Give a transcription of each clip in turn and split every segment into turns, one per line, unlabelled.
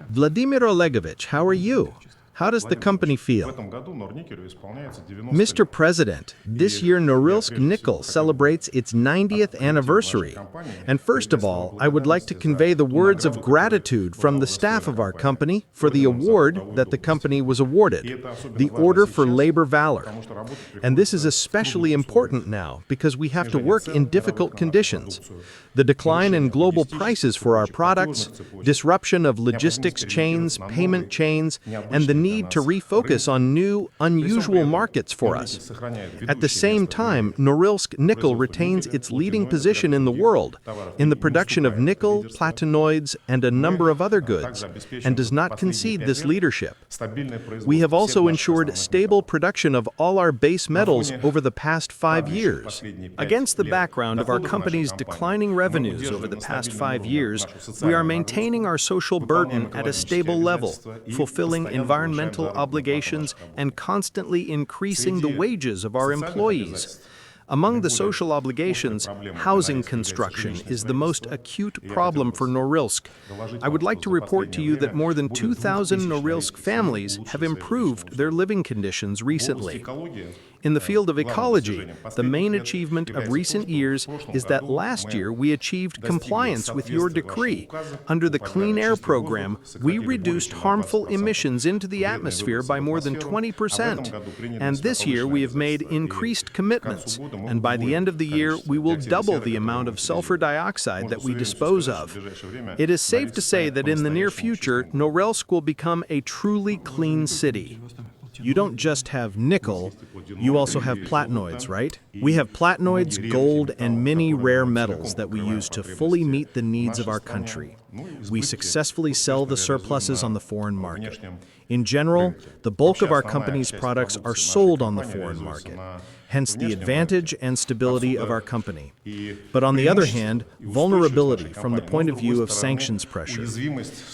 Vladimir Olegovich, how are you? How does the company feel? Mr. President, this year Norilsk Nickel celebrates its 90th anniversary. And first of all, I would like to convey the words of gratitude from the staff of our company for the award that the company was awarded, the Order for Labor Valor. And this is especially important now because we have to work in difficult conditions. The decline in global prices for our products, disruption of logistics chains, payment chains, and the need to refocus on new, unusual markets for us. At the same time, Norilsk Nickel retains its leading position in the world in the production of nickel, platinoids, and a number of other goods, and does not concede this leadership. We have also ensured stable production of all our base metals over the past 5 years.
Against the background of our company's declining revenues over the past 5 years, we are maintaining our social burden at a stable level, fulfilling environmental obligations and constantly increasing the wages of our employees. Among the social obligations, housing construction is the most acute problem for Norilsk. I would like to report to you that more than 2,000 Norilsk families have improved their living conditions recently. In the field of ecology, the main achievement of recent years is that last year we achieved compliance with your decree. Under the Clean Air Program, we reduced harmful emissions into the atmosphere by more than 20%. And this year we have made increased commitments, and by the end of the year we will double the amount of sulfur dioxide that we dispose of. It is safe to say that in the near future, Norilsk will become a truly clean city.
You don't just have nickel, you also have platinoids, right? We have platinoids, gold, and many rare metals that we use to fully meet the needs of our country. We successfully sell the surpluses on the foreign market. In general, the bulk of our company's products are sold on the foreign market, hence the advantage and stability of our company. But on the other hand, vulnerability from the point of view of sanctions pressure.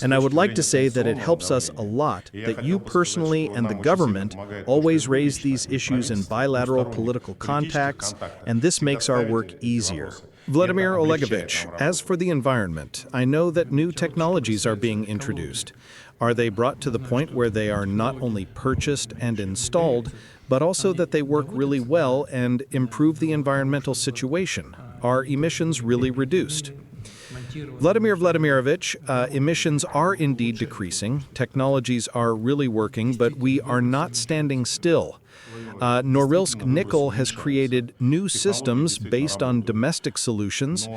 And I would like to say that it helps us a lot that you personally and the government always raise these issues in bilateral political contacts, and this makes our work easier. Vladimir Olegovich, as for the environment, I know that new technologies are being introduced. Are they brought to the point where they are not only purchased and installed, but also that they work really well and improve the environmental situation? Are emissions really reduced? Vladimir Vladimirovich, emissions are indeed decreasing. Technologies are really working, but we are not standing still. Norilsk Nickel has created new systems based on domestic solutions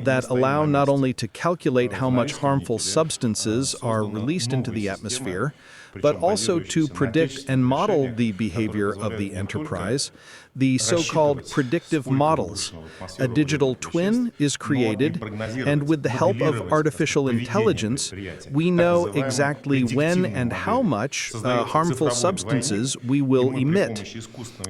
that allow not only to calculate how much harmful substances are released into the atmosphere, but also to predict and model the behavior of the enterprise, the so-called predictive models. A digital twin is created, and with the help of artificial intelligence, we know exactly when and how much harmful substances we will emit.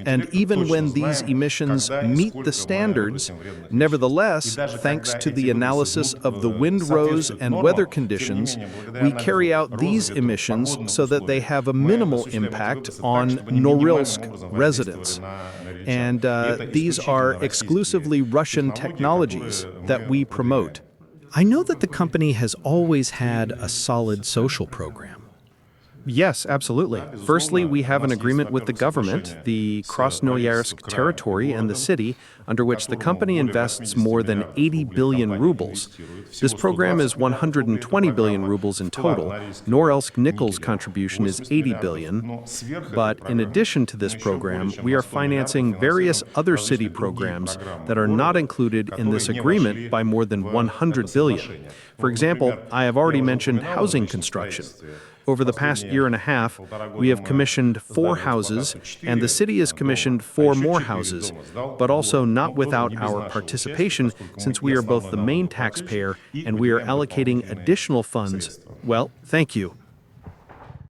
And even when these emissions meet the standards, nevertheless, thanks to the analysis of the windrows and weather conditions, we carry out these emissions so that they have a minimal impact on Norilsk residents. And these are exclusively Russian technologies that we promote. I know that the company has always had a solid social program. Yes, absolutely. Firstly, we have an agreement with the government, the Krasnoyarsk territory and the city, under which the company invests more than 80 billion rubles. This program is 120 billion rubles in total. Norilsk Nickel's contribution is 80 billion. But in addition to this program, we are financing various other city programs that are not included in this agreement by more than 100 billion. For example, I have already mentioned housing construction. Over the past year and a half, we have commissioned 4 houses, and the city has commissioned 4 more houses, but also not without our participation, since we are both the main taxpayer and we are allocating additional funds. Well, thank you.